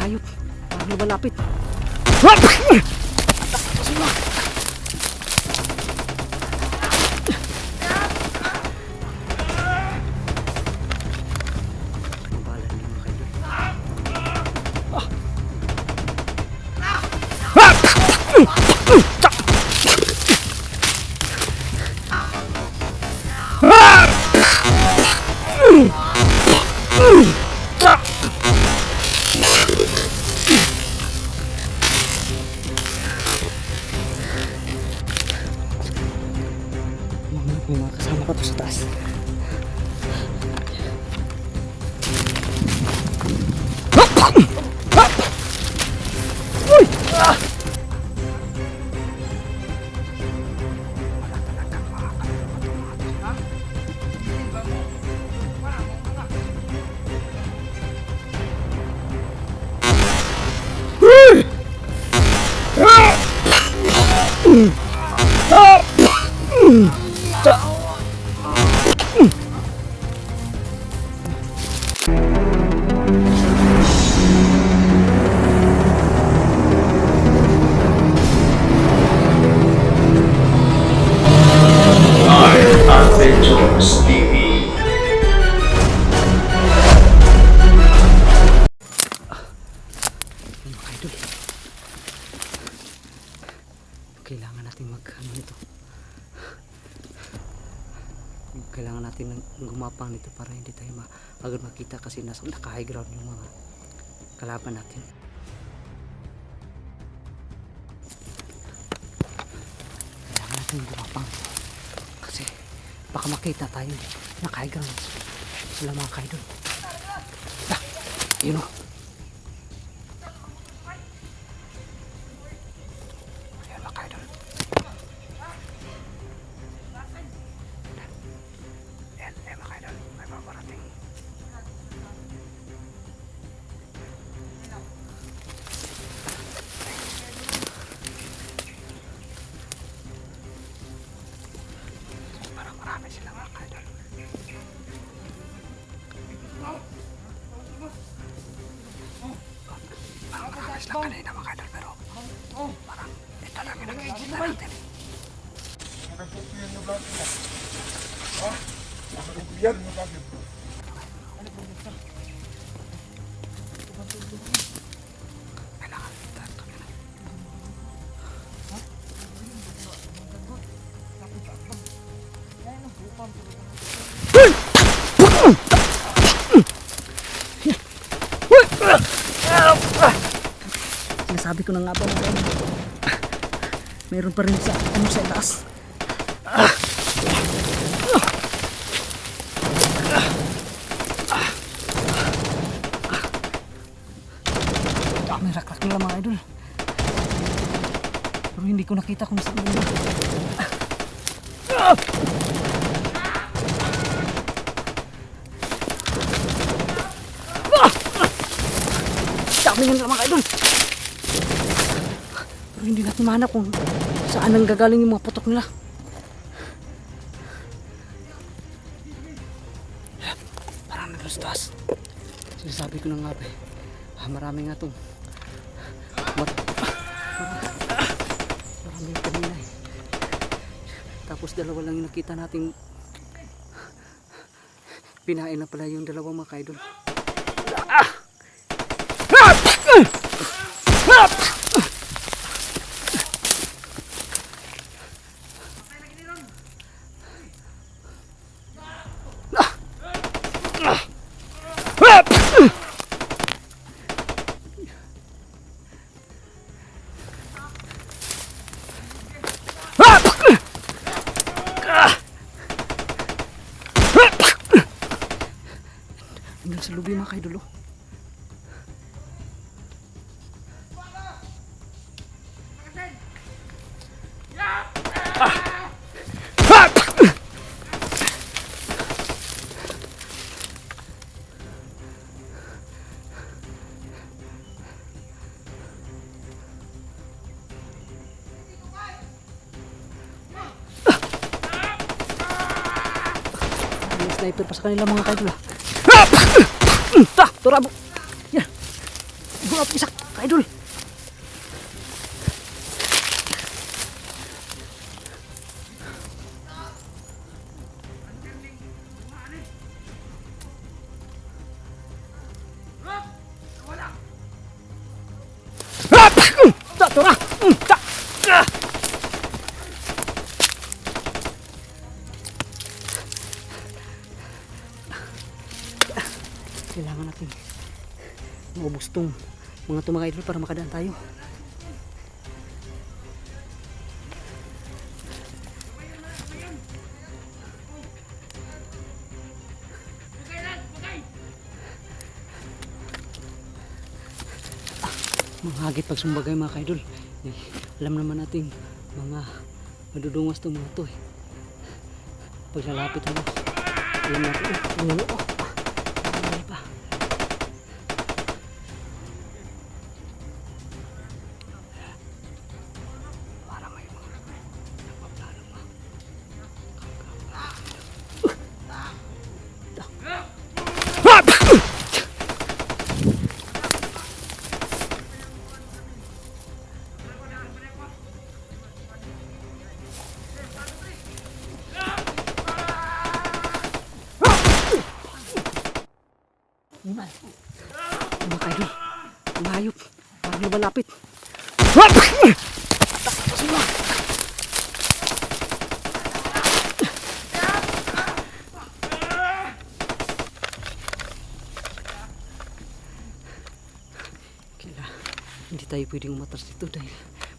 hayop. Parang lumalapit. May mga kasama pa to sa taas. Uy! Adventures TV. Mga idol, kailangan natin ano nito. Kailangan natin gumapang nito para hindi tayo agad makita kasi naka-high ground yung mga kalaban natin. Kailangan natin gumapang kasi baka makita tayo naka-high ground sila mga kaidol. Yun o. Ayan mga kaidol. Ayan mga kaidol, may paparating. Parang marami sila mga kaidol. Parang marami sila kanina mga kaidol, pero parang ito lang yung nakikita natin. Kailangan ito na. Sinasabi ko na nga ba meron pa rin sa sa taas. May rakrak nila mga idol, pero hindi ko nakita kung saan nila. Dami nila mga idol, pero hindi natin mahanap kung saan ang gagaling yung mga putok nila. Parang nandun sa taas. Sinasabi ko na nga ba, marami nga itong marami yung kanina eh. Tapos dalawa lang yung nakita natin. Pinain na pala yung dalawang mga kaidol. Hanggang sa lubi mga kaidol. May sniper pa sa kanila mga kaidol. Turabo. Yan. mga pusak, idol. Tura! Kailangan natin maubos tong mga idol para makadaan tayo. Manghagit pag sumbagay mga kaidol. Alam naman natin mga madudungas itong mga ito eh. Pag lalapit tayo, alam natin ay pa. Para may mga nagpaplano pa. Mga kaidol, mga hayop, parang na malapit. Hindi tayo pwedeng umatras dito dahil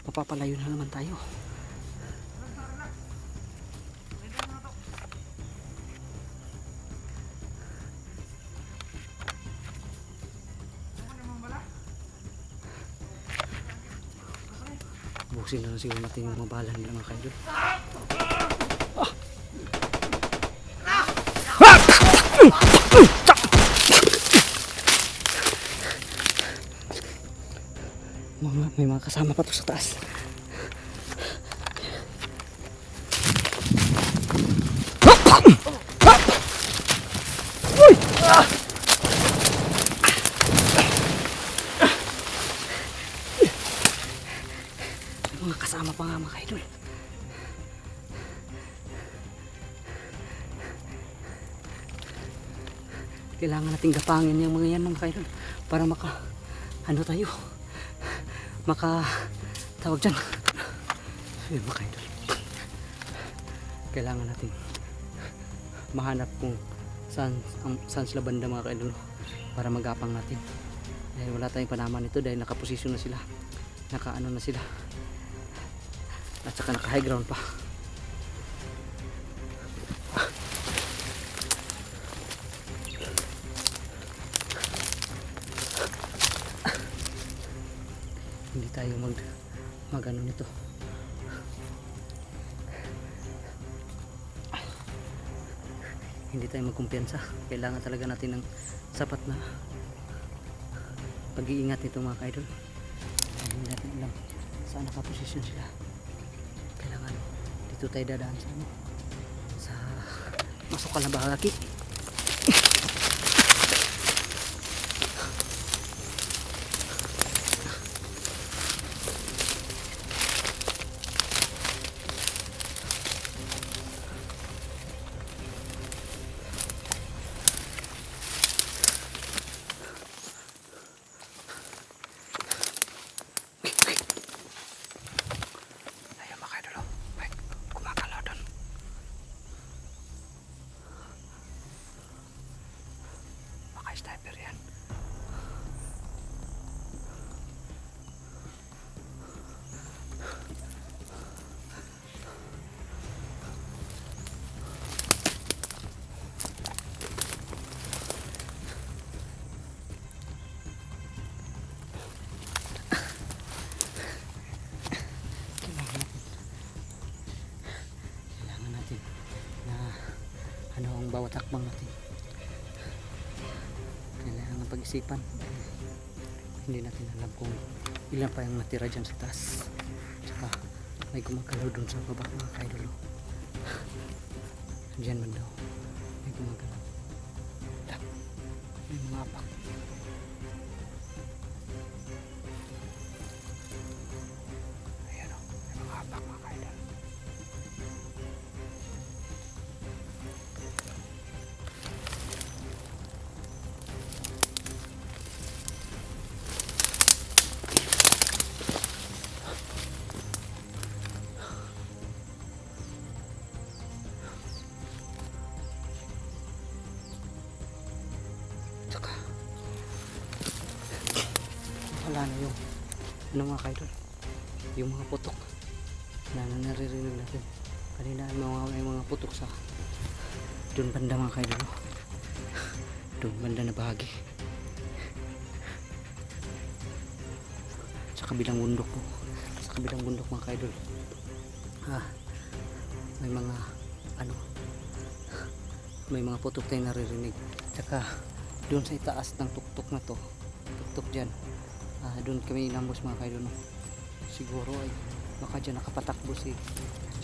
mapapalayo na naman tayo. Busin na lang siguro natin yung mga bala nila mga kaidol. May mga kasama pa to sa taas. Mga kasama pa nga mga kaidol. Kailangan nating gapangin yung mga yan mga kaidol para tayo tawag dyan. Ayun mga kaidol, kailangan natin mahanap kung saan sila banda mga kaidol para magapang natin. Dahil wala tayong panaman nito dahil nakaposisyon na sila, nakaano na sila, at saka naka high ground pa. Hindi tayo magano nito. Hindi tayo magkumpiyansa. Kailangan talaga natin ng sapat na pag-iingat nito mga kaidol. Hindi natin alam saan nakaposisyon sila. Kailangan dito tayo dadaan sa masukal na bahagi. Sniper yan. Kailangan natin na ano ang bawat hakbang natin. Kailangan pag-isipan. Hindi natin alam kung ilan pa yung natira dyan sa taas. Tsaka may gumagalaw dun sa baba mga kaidolo. Diyan man daw may gumagalaw. May mga apak. wala na yung ano mga kaidol, yung mga putok na naririnig natin kanina. May mga putok sa doon banda mga kaidol, doon banda na bahagi sa kabilang bundok po, sa kabilang bundok mga kaidol. May mga ano, may mga putok tayong naririnig. Tsaka doon sa itaas ng tuktok na to, tuktok dyan, doon kami inambos mga kaidol, no? Siguro ay baka dyan nakapatakbo si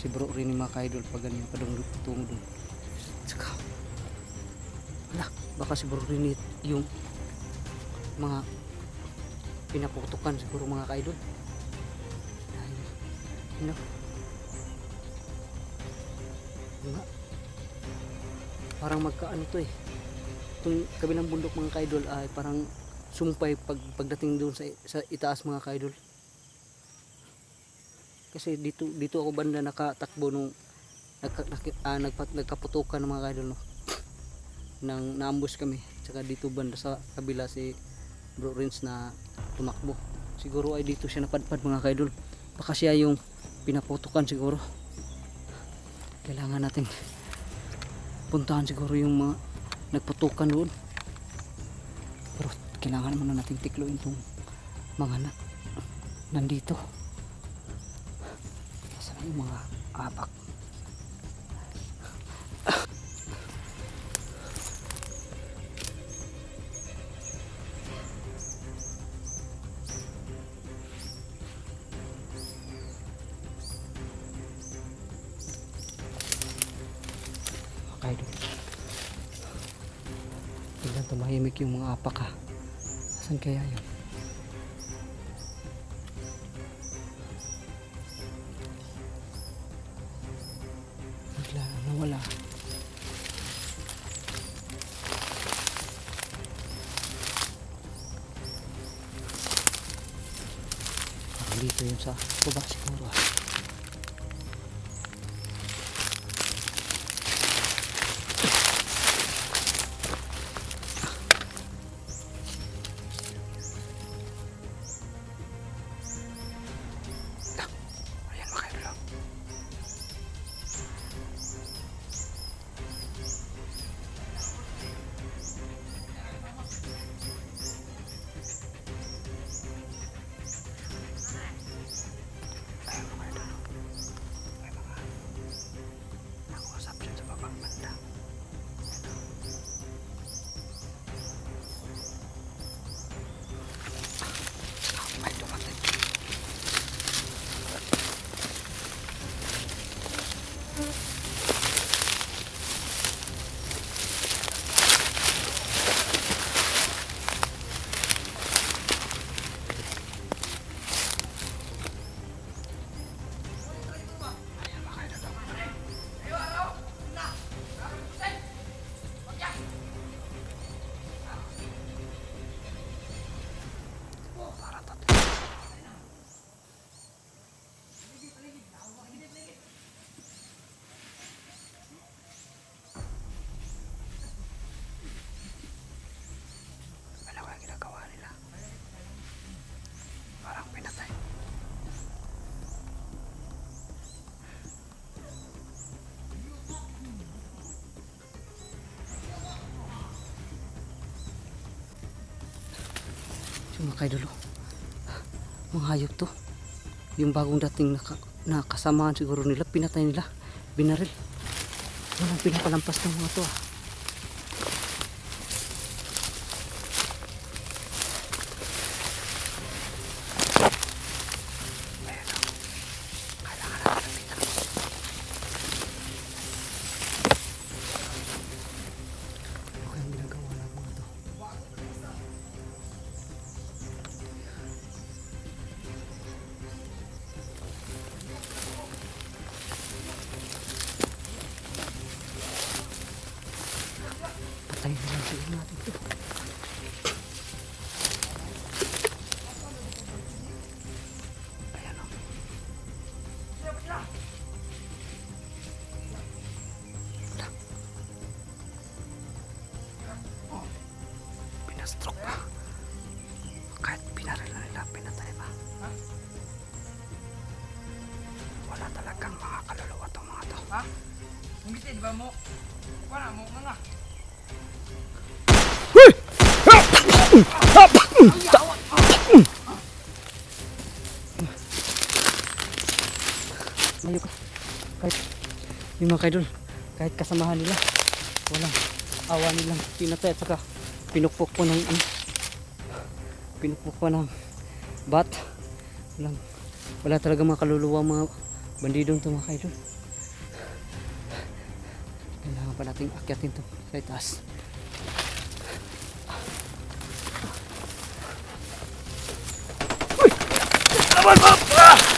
bro rin yung mga kaidol pag ganyan pa doon tungo doon. Tsaka wala, baka si bro rin yung mga pinaputukan siguro mga kaidol. Ano nga, parang magkaano to eh, itong kabilang bundok mga kaidol ay parang sumpay pagdating doon sa itaas mga kaidol. Kasi dito ako banda nakatakbo nung nagkaputukan ng mga kaidol, no? Nang naambus kami. Tsaka dito banda sa kabila si bro Rins na tumakbo. Siguro ay dito siya napadpad mga kaidol. Baka siya yung pinaputukan siguro. Kailangan natin puntahan siguro yung mga nagputukan doon. Pero kailangan muna natin tikloin itong mga nandito. Saan yung mga abak? Kaidol, tignan, tumahimik yung mga apak, ha. Saan kaya yun? Bigla nawala. Parang dito yun sa baba siguro, ha. Mga kaidol, mga hayop to, yung bagong dating nakasamahan siguro nila, pinatay nila, binaril. Walang pinapalampas ng mga to, ah. Patayin na lang sila natin ito. Ayan, o. Wala. Pinastroke pa. Kahit pinaril na nila, Layo ka. Kahit yung mga kaidol, kahit kasamahan nila, walang awa nilang pinatay at saka pinukpok po ng pinukpok po ng bat. Wala talaga mga kaluluwa mga bandidong to mga kaidol. Kailangan pa nating akyatin to sa itaas. Uy! Laban mo!